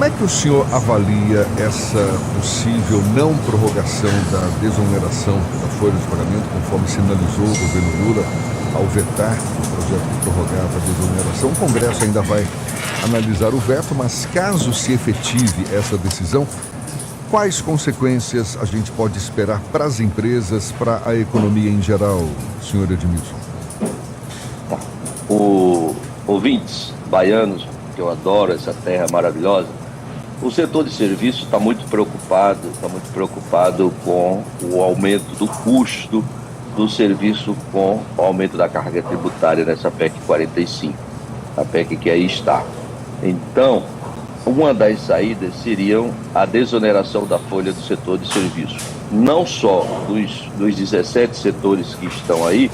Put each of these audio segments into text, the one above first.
Como é que o senhor avalia essa possível não prorrogação da desoneração da folha de pagamento, conforme sinalizou o governo Lula ao vetar o projeto que prorrogava a desoneração? O Congresso ainda vai analisar o veto, mas caso se efetive essa decisão, quais consequências a gente pode esperar para as empresas, para a economia em geral, senhor Edmilson? Ouvintes baianos, que eu adoro essa terra maravilhosa, o setor de serviço está muito preocupado com o aumento do custo do serviço, com o aumento da carga tributária nessa PEC 45, a PEC que aí está. Então, uma das saídas seriam a desoneração da folha do setor de serviço, não só dos 17 setores que estão aí,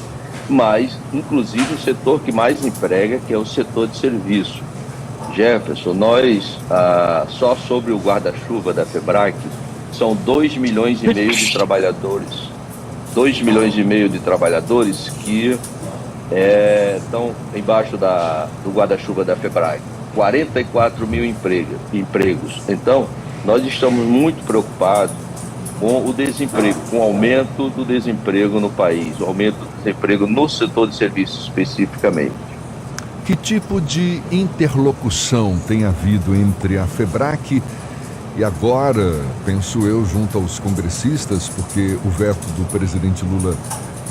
mas inclusive o setor que mais emprega, que é o setor de serviço. Jefferson, nós, só sobre o guarda-chuva da FEBRAC, são 2 milhões e meio de trabalhadores. 2 milhões e meio de trabalhadores que estão embaixo do guarda-chuva da FEBRAC. 44 mil empregos. Então, nós estamos muito preocupados com o desemprego, com o aumento do desemprego no país, o aumento do desemprego no setor de serviços especificamente. Que tipo de interlocução tem havido entre a FEBRAC e agora, penso eu, junto aos congressistas, porque o veto do presidente Lula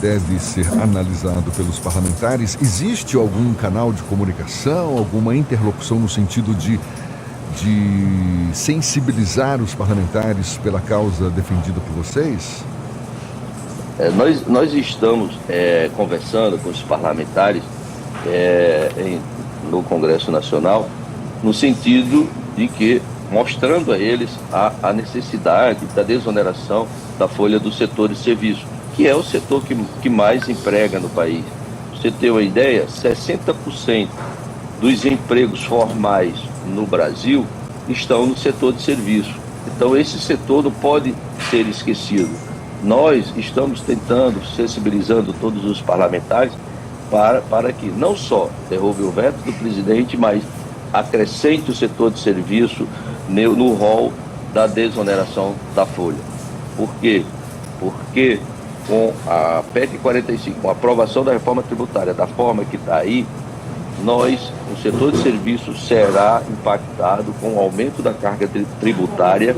deve ser analisado pelos parlamentares? Existe algum canal de comunicação, alguma interlocução no sentido de sensibilizar os parlamentares pela causa defendida por vocês? Nós estamos conversando com os parlamentares no Congresso Nacional, no sentido de que, mostrando a eles a necessidade da desoneração da folha do setor de serviço, que é o setor que mais emprega no país. Pra você ter uma ideia, 60% dos empregos formais no Brasil estão no setor de serviço. Então esse setor não pode ser esquecido. Nós estamos tentando, sensibilizando todos os parlamentares para que não só derrube o veto do presidente, mas acrescente o setor de serviço no rol da desoneração da folha. Por quê? Porque com a PEC 45, com a aprovação da reforma tributária da forma que está aí, o setor de serviço será impactado com o aumento da carga tributária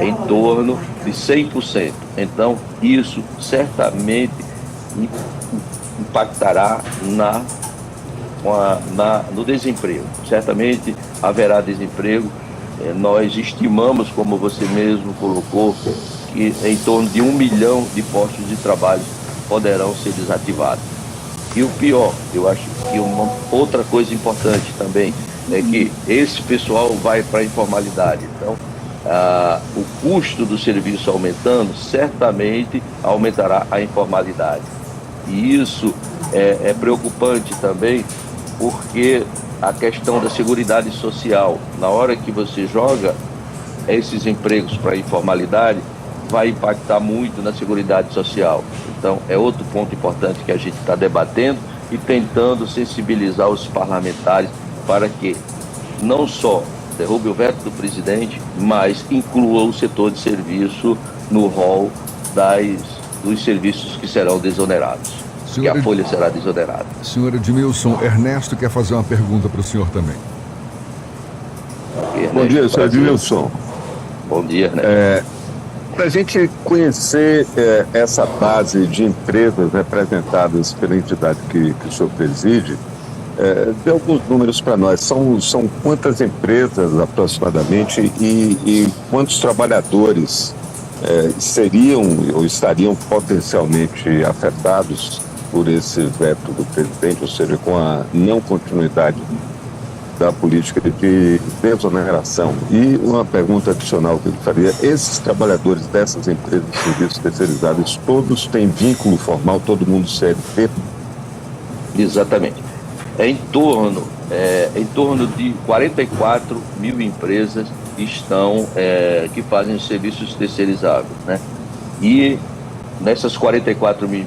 em torno de 100%. Então, isso certamente impactará no desemprego. Certamente haverá desemprego. Nós estimamos, como você mesmo colocou, que em torno de 1 milhão de postos de trabalho poderão ser desativados. E o pior, eu acho que uma outra coisa importante também é que esse pessoal vai para a informalidade. Então, o custo do serviço aumentando, certamente aumentará a informalidade. E isso é preocupante também, porque a questão da seguridade social, na hora que você joga esses empregos para a informalidade, vai impactar muito na seguridade social. Então, é outro ponto importante que a gente está debatendo e tentando sensibilizar os parlamentares para que não só derrube o veto do presidente, mas inclua o setor de serviço no rol dos serviços que serão desonerados. Que a folha será desonerada. Senhor Edmilson, Ernesto quer fazer uma pergunta para o senhor também. Bom dia, senhor Edmilson. Bom dia, Ernesto. Para a gente conhecer essa base de empresas representadas pela entidade que o senhor preside, dê alguns números para nós. São quantas empresas aproximadamente e quantos trabalhadores seriam ou estariam potencialmente afetados por esse veto do presidente, ou seja, com a não continuidade da política de desoneração? E uma pergunta adicional que eu faria: esses trabalhadores dessas empresas de serviços terceirizados, todos têm vínculo formal, todo mundo CLT? Exatamente. Em torno de 44 mil empresas que fazem os serviços terceirizados, né? E nessas 44 mil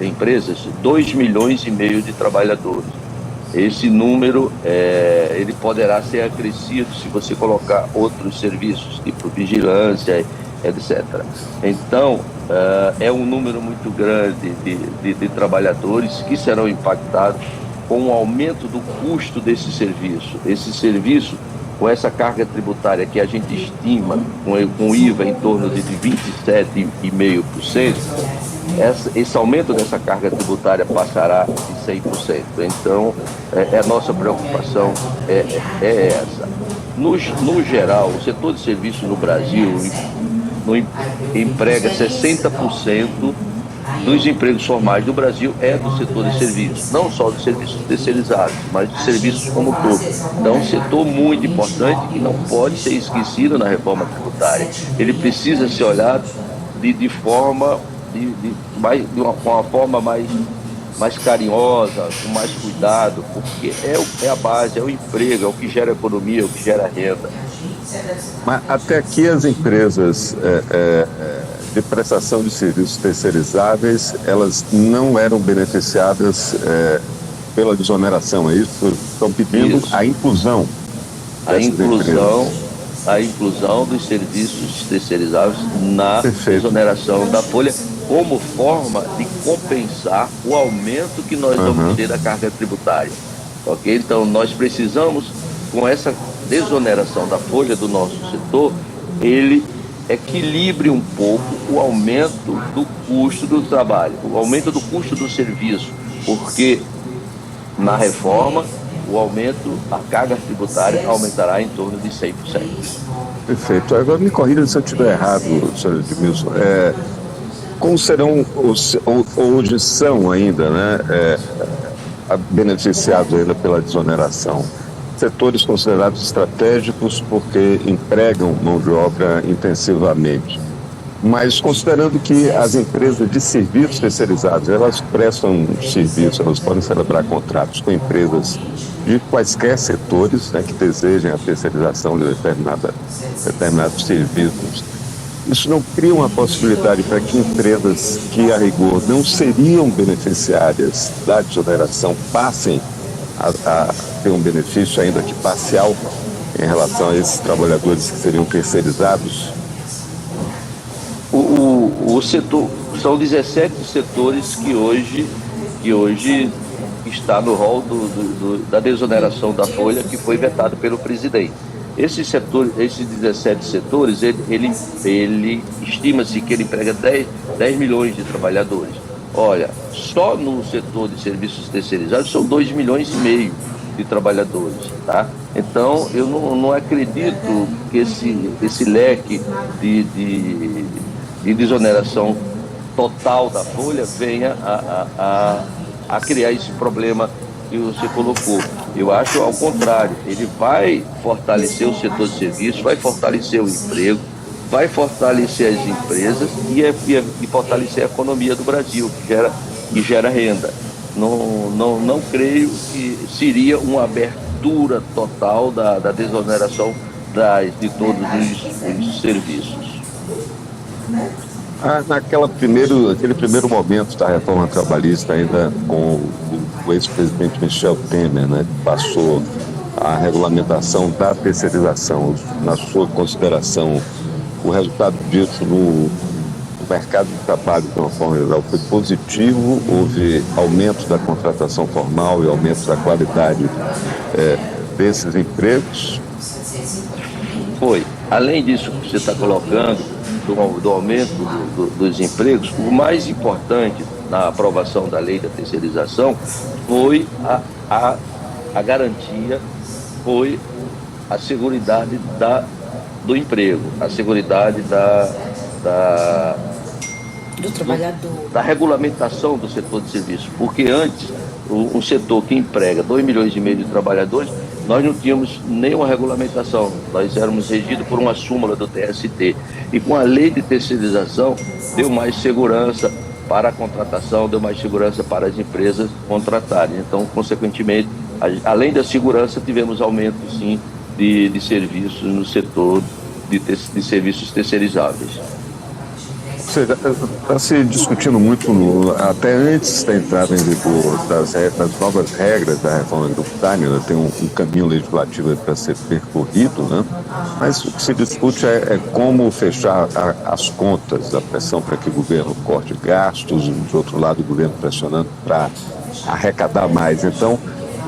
empresas, 2 milhões e meio de trabalhadores. esse número ele poderá ser acrescido se você colocar outros serviços, tipo vigilância, etc. Então, é um número muito grande de trabalhadores que serão impactados com o aumento do custo desse serviço. Esse serviço, com essa carga tributária que a gente estima, com IVA em torno de 27,5%, esse aumento dessa carga tributária passará de 100%. Então, a nossa preocupação é essa. No geral, o setor de serviços no Brasil emprega 60% dos empregos formais do Brasil do setor de serviços, não só dos serviços terceirizados, mas dos serviços como um todo. Então, é um setor muito importante que não pode ser esquecido na reforma tributária. Ele precisa ser olhado com uma forma mais carinhosa, com mais cuidado, porque é a base, é o emprego, é o que gera economia, é o que gera renda. Mas até aqui as empresas de prestação de serviços terceirizáveis, elas não eram beneficiadas pela desoneração, é isso? Estão pedindo Isso. a inclusão dessas empresas. A inclusão dos serviços terceirizados na Perfeito. exoneração da folha, como forma de compensar o aumento que nós vamos ter da carga tributária. Ok? Então, nós precisamos, com essa desoneração da folha do nosso setor, ele equilibre um pouco o aumento do custo do trabalho, o aumento do custo do serviço, porque na reforma a carga tributária aumentará em torno de 100%. Perfeito. Agora me corrija se eu estiver errado, senhor Edmilson. Como serão, hoje são ainda, beneficiados ainda pela desoneração? Setores considerados estratégicos porque empregam mão de obra intensivamente. Mas considerando que as empresas de serviços terceirizados, elas prestam serviço, elas podem celebrar contratos com empresas de quaisquer setores que desejem a terceirização de determinados serviços. Isso não cria uma possibilidade para que empresas que, a rigor, não seriam beneficiárias da desoneração passem a ter um benefício, ainda que parcial, em relação a esses trabalhadores que seriam terceirizados? O setor, são 17 setores que hoje está no rol da desoneração da folha, que foi vetado pelo presidente. Esses 17 setores, ele estima-se que ele emprega 10 milhões de trabalhadores. Olha, só no setor de serviços terceirizados são 2,5 milhões de trabalhadores, tá? Então, eu não acredito que esse leque de desoneração total da folha venha a criar esse problema que você colocou. Eu acho ao contrário, ele vai fortalecer o setor de serviços, vai fortalecer o emprego, vai fortalecer as empresas e fortalecer a economia do Brasil, que gera renda. Não creio que seria uma abertura total da desoneração de todos os serviços. Aquele primeiro momento da reforma trabalhista, ainda com o ex-presidente Michel Temer, que passou a regulamentação da terceirização, na sua consideração, o resultado disso no mercado de trabalho, de uma forma geral, foi positivo? Houve aumento da contratação formal e aumento da qualidade desses empregos? Foi. Além disso que você está colocando, do aumento dos empregos, o mais importante na aprovação da lei da terceirização foi a garantia, foi a seguridade do emprego, a seguridade do trabalhador, da regulamentação do setor de serviços, porque antes um setor que emprega 2,5 milhões de trabalhadores, nós não tínhamos nenhuma regulamentação, nós éramos regidos por uma súmula do TST, e com a lei de terceirização deu mais segurança para a contratação, deu mais segurança para as empresas contratarem. Então, consequentemente, além da segurança, tivemos aumento sim de serviços no setor de serviços terceirizáveis. seja, está se discutindo muito, até antes da entrada em vigor das novas regras da reforma tributária, né? Tem um caminho legislativo para ser percorrido, né? Mas o que se discute é como fechar as contas, a pressão para que o governo corte gastos, e, de outro lado, o governo pressionando para arrecadar mais. Então,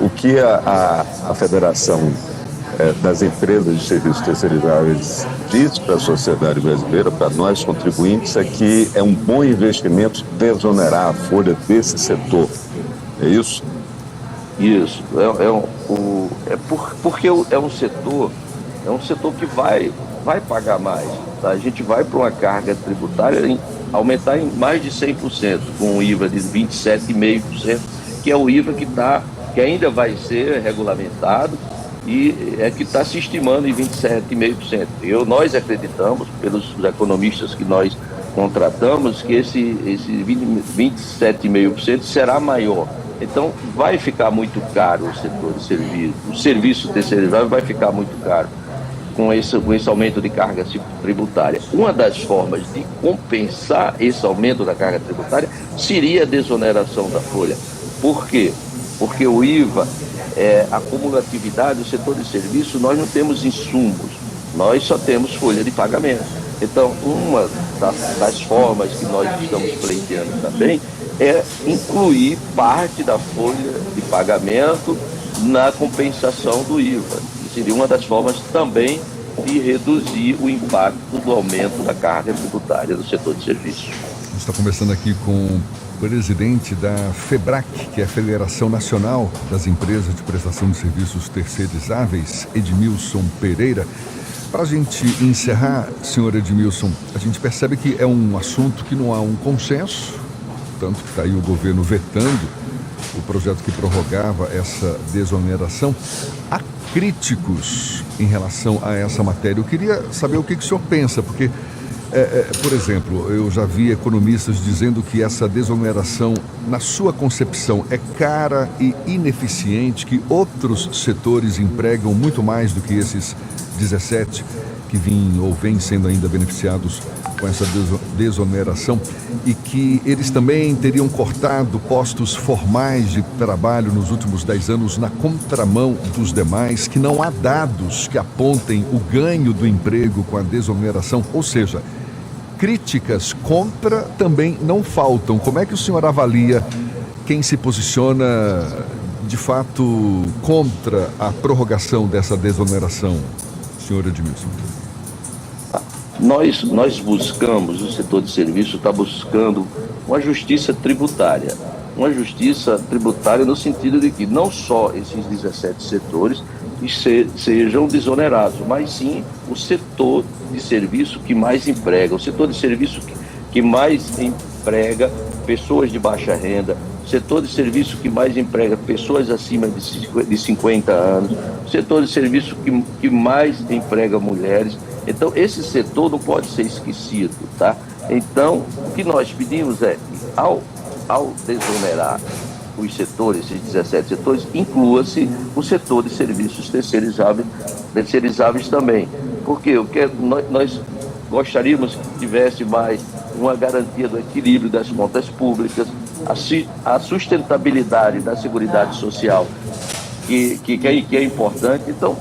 o que a Federação das Empresas de Serviços Terceirizáveis diz para a sociedade brasileira, para nós contribuintes, é que é um bom investimento desonerar a folha desse setor. É isso? Isso. Porque é um setor que vai pagar mais. Tá? A gente vai para uma carga tributária aumentar em mais de 100%, com um IVA de 27,5%, que é o IVA que ainda vai ser regulamentado, e é que está se estimando em 27,5%. Nós acreditamos, pelos economistas que nós contratamos, que esse 27,5% será maior. Então, vai ficar muito caro o setor de serviço. O serviço terceirizado vai ficar muito caro com esse aumento de carga tributária. Uma das formas de compensar esse aumento da carga tributária seria a desoneração da folha. Por quê? Porque o IVA, a cumulatividade do setor de serviço, nós não temos insumos, nós só temos folha de pagamento. Então, uma das formas que nós estamos pleiteando também é incluir parte da folha de pagamento na compensação do IVA. Seria uma das formas também de reduzir o impacto do aumento da carga tributária do setor de serviços. A gente está conversando aqui com o presidente da FEBRAC, que é a Federação Nacional das Empresas de Prestação de Serviços Terceirizáveis, Edmilson Pereira. Para a gente encerrar, senhor Edmilson, a gente percebe que é um assunto que não há um consenso, tanto que está aí o governo vetando o projeto que prorrogava essa desoneração. Há críticos em relação a essa matéria. Eu queria saber o que o senhor pensa, porque, por exemplo, eu já vi economistas dizendo que essa desoneração, na sua concepção, é cara e ineficiente, que outros setores empregam muito mais do que esses 17 que vêm sendo ainda beneficiados com essa desoneração, e que eles também teriam cortado postos formais de trabalho nos últimos 10 anos na contramão dos demais, que não há dados que apontem o ganho do emprego com a desoneração. Ou seja, críticas contra também não faltam. Como é que o senhor avalia quem se posiciona de fato contra a prorrogação dessa desoneração, senhor Edmilson? Nós buscamos, o setor de serviço está buscando uma justiça tributária. Uma justiça tributária no sentido de que não só esses 17 setores sejam desonerados, mas sim o setor de serviço que mais emprega, o setor de serviço que mais emprega pessoas de baixa renda, o setor de serviço que mais emprega pessoas acima de 50 anos, o setor de serviço que mais emprega mulheres. Então, esse setor não pode ser esquecido, tá? Então, o que nós pedimos é, ao desonerar os setores, esses 17 setores, inclua-se o setor de serviços terceirizáveis também. Porque nós gostaríamos que tivesse mais uma garantia do equilíbrio das contas públicas, a sustentabilidade da Seguridade Social, que é importante. Então,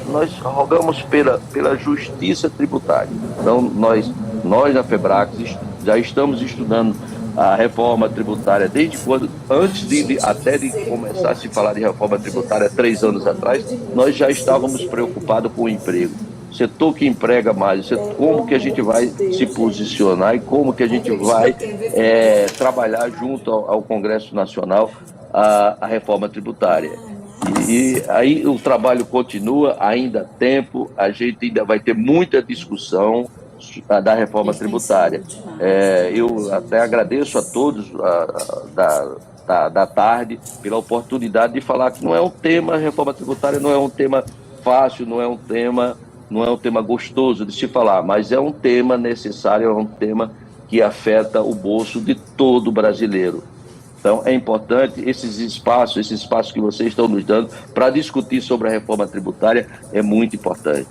nós rogamos pela justiça tributária. Então, nós na FEBRAC já estamos estudando a reforma tributária desde quando, antes até de começar a se falar de reforma tributária 3 anos atrás, nós já estávamos preocupados com o emprego. O setor que emprega mais, como que a gente vai se posicionar e como que a gente vai trabalhar junto ao Congresso Nacional a reforma tributária. E aí o trabalho continua, ainda há tempo, a gente ainda vai ter muita discussão da reforma tributária. Eu até agradeço a todos da tarde pela oportunidade de falar que não é um tema, a reforma tributária não é um tema fácil, não é um tema gostoso de se falar, mas é um tema necessário, é um tema que afeta o bolso de todo brasileiro. Então, é importante esses espaços que vocês estão nos dando para discutir sobre a reforma tributária, é muito importante.